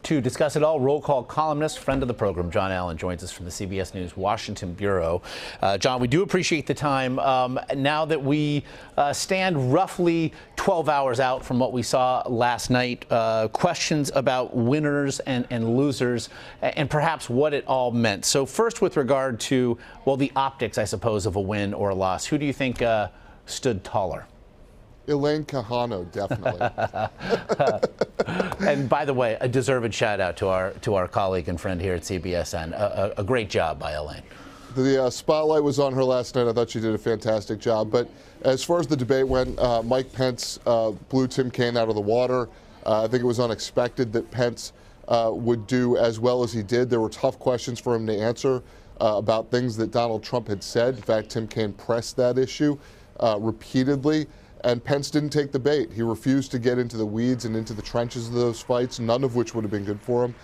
To discuss it all, roll call columnist, friend of the program, John Allen, joins us from the CBS News Washington Bureau. John, we do appreciate the time. Now that we stand roughly 12 hours out from what we saw last night, questions about winners and losers and perhaps what it all meant. So first, with regard to, well, the optics, I suppose, of a win or a loss, who do you think stood taller? Elaine Quijano, definitely. And by the way, a deserved shout out to our colleague and friend here at CBSN. A great job by Elaine. The spotlight was on her last night. I thought she did a fantastic job. But as far as the debate went, Mike Pence blew Tim Kaine out of the water. I think it was unexpected that Pence would do as well as he did. There were tough questions for him to answer about things that Donald Trump had said. In fact, Tim Kaine pressed that issue repeatedly. And Pence didn't take the bait. He refused to get into the weeds and into the trenches of those fights, none of which would have been good for him.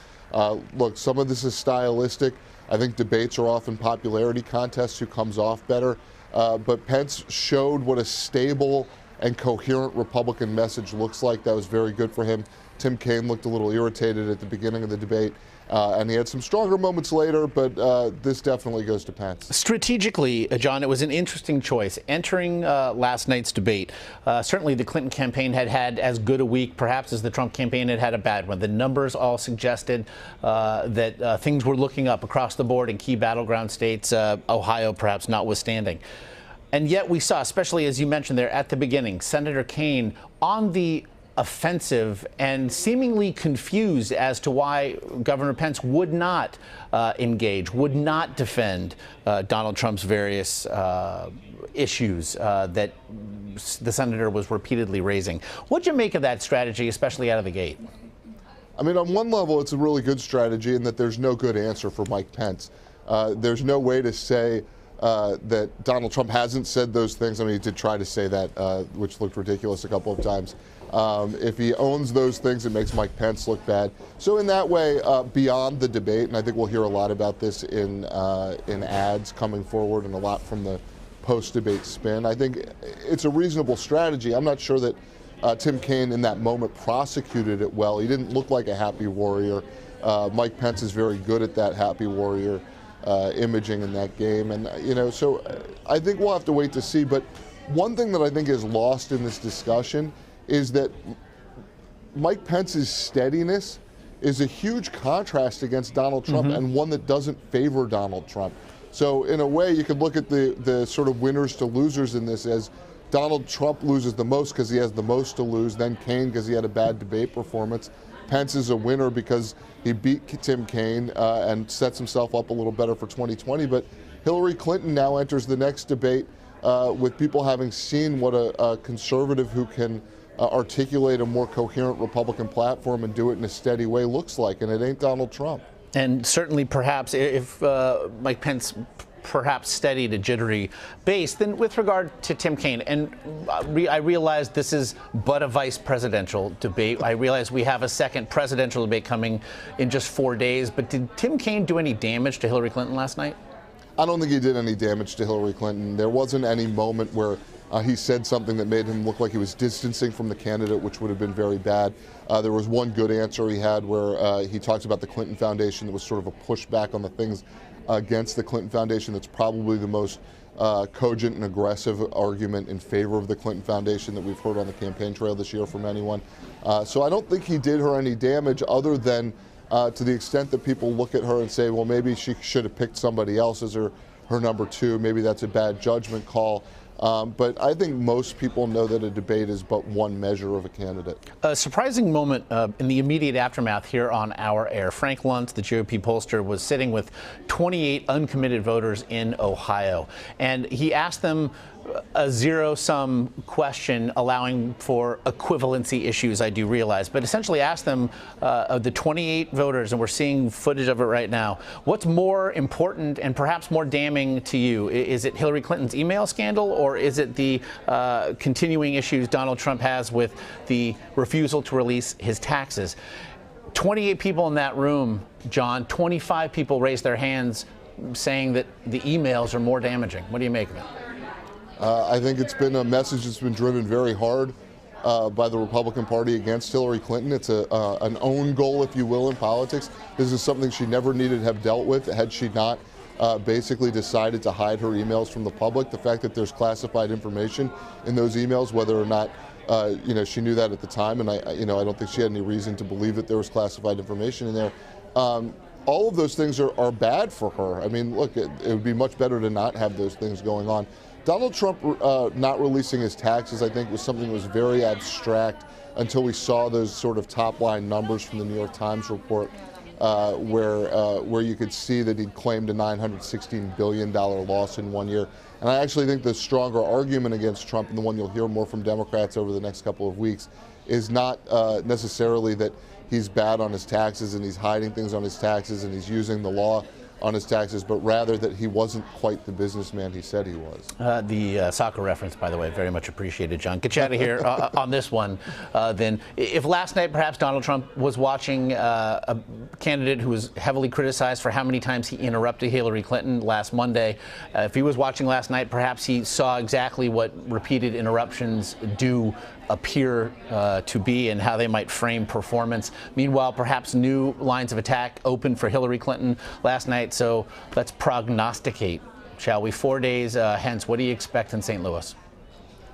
Look, some of this is stylistic. I think debates are often popularity contests, who comes off better. But Pence showed what a stable and coherent Republican message looks like. That was very good for him. Tim Kaine looked a little irritated at the beginning of the debate. And he had some stronger moments later, but this definitely goes to Pence. Strategically, John, it was an interesting choice. Entering last night's debate, certainly the Clinton campaign had as good a week, perhaps, as the Trump campaign had a bad one. The numbers all suggested that things were looking up across the board in key battleground states, Ohio perhaps notwithstanding. And yet we saw, especially as you mentioned there at the beginning, Senator Kaine on the offensive and seemingly confused as to why Governor Pence would not engage, would not defend Donald Trump's various issues that the senator was repeatedly raising. What'd you make of that strategy, especially out of the gate? I mean, on one level, it's a really good strategy in that there's no good answer for Mike Pence. There's no way to say that Donald Trump hasn't said those things. I mean, he did try to say that, which looked ridiculous a couple of times. If he owns those things, it makes Mike Pence look bad. So in that way, beyond the debate, and I think we'll hear a lot about this in ads coming forward and a lot from the post-debate spin, I think it's a reasonable strategy. I'm not sure that Tim Kaine in that moment prosecuted it well. He didn't look like a happy warrior. Mike Pence is very good at that happy warrior imaging in that game. And, so I think we'll have to wait to see. But one thing that I think is lost in this discussion is that Mike Pence's steadiness is a huge contrast against Donald Trump, and one that doesn't favor Donald Trump. So in a way, you could look at the sort of winners to losers in this as Donald Trump loses the most because he has the most to lose, then Kaine because he had a bad debate performance. Pence is a winner because he beat Tim Kaine and sets himself up a little better for 2020. But Hillary Clinton now enters the next debate with people having seen what a conservative who can articulate a more coherent Republican platform and do it in a steady way looks like, and it ain't Donald Trump. And certainly, perhaps, if Mike Pence perhaps steadied a jittery base, then with regard to Tim Kaine, and I realize this is but a vice presidential debate. I realize we have a second presidential debate coming in just 4 days, but did Tim Kaine do any damage to Hillary Clinton last night? I don't think he did any damage to Hillary Clinton. There wasn't any moment where he said something that made him look like he was distancing from the candidate, which would have been very bad. There was one good answer he had where he talks about the Clinton Foundation that was sort of a pushback on the things against the Clinton Foundation. That's probably the most cogent and aggressive argument in favor of the Clinton Foundation that we've heard on the campaign trail this year from anyone. So I don't think he did her any damage other than to the extent that people look at her and say, well, maybe she should have picked somebody else as her number two. Maybe that's a bad judgment call. But I think most people know that a debate is but one measure of a candidate. A surprising moment in the immediate aftermath here on our air. Frank Luntz, the GOP pollster, was sitting with 28 uncommitted voters in Ohio, and he asked them a zero-sum question allowing for equivalency issues, I do realize, but essentially asked them, of the 28 voters, and we're seeing footage of it right now, what's more important and perhaps more damning to you? Is it Hillary Clinton's email scandal, or is it the continuing issues Donald Trump has with the refusal to release his taxes? 28 people in that room, John, 25 people raised their hands saying that the emails are more damaging. What do you make of it? I think it's been a message that's been driven very hard by the Republican Party against Hillary Clinton. It's an own goal, if you will, in politics. This is something she never needed to have dealt with had she not basically decided to hide her emails from the public. The fact that there's classified information in those emails, whether or not she knew that at the time, and I don't think she had any reason to believe that there was classified information in there. All of those things are bad for her. I mean, look, it would be much better to not have those things going on. Donald Trump not releasing his taxes, I think, was something that was very abstract until we saw those sort of top-line numbers from the New York Times report, where you could see that he'd claimed a $916 billion loss in 1 year. And I actually think the stronger argument against Trump, and the one you'll hear more from Democrats over the next couple of weeks, is not necessarily that he's bad on his taxes and he's hiding things on his taxes and he's using the law on his taxes, but rather that he wasn't quite the businessman he said he was. The soccer reference, by the way, very much appreciated, John. Get you out of here on this one, then. If last night perhaps Donald Trump was watching a candidate who was heavily criticized for how many times he interrupted Hillary Clinton last Monday, if he was watching last night, perhaps he saw exactly what repeated interruptions do appear to be and how they might frame performance. Meanwhile, perhaps new lines of attack opened for Hillary Clinton last night. So let's prognosticate, shall we? 4 days hence, what do you expect in St. Louis?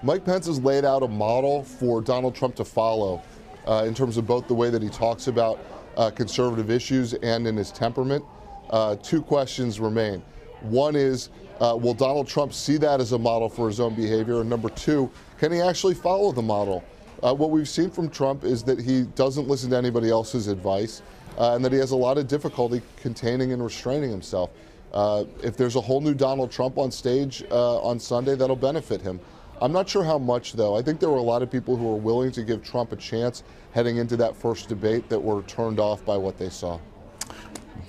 Mike Pence has laid out a model for Donald Trump to follow in terms of both the way that he talks about conservative issues and in his temperament. Two questions remain. One is, will Donald Trump see that as a model for his own behavior? And number two, can he actually follow the model? What we've seen from Trump is that he doesn't listen to anybody else's advice, and that he has a lot of difficulty containing and restraining himself. If there's a whole new Donald Trump on stage on Sunday, that'll benefit him. I'm not sure how much, though. I think there were a lot of people who were willing to give Trump a chance heading into that first debate that were turned off by what they saw.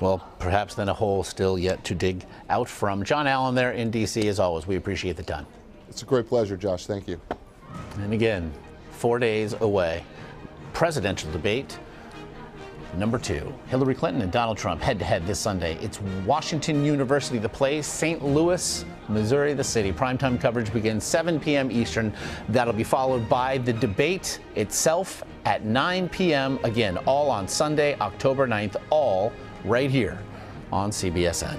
Well, perhaps then a hole still yet to dig out from. John Allen there in D.C. as always. We appreciate the time. It's a great pleasure, Josh. Thank you. And again, 4 days away. Presidential debate number 2. Hillary Clinton and Donald Trump head-to-head this Sunday. It's Washington University, the place, St. Louis, Missouri, the city. Primetime coverage begins 7 p.m. Eastern. That'll be followed by the debate itself at 9 p.m. Again, all on Sunday, October 9th, all right here on CBSN.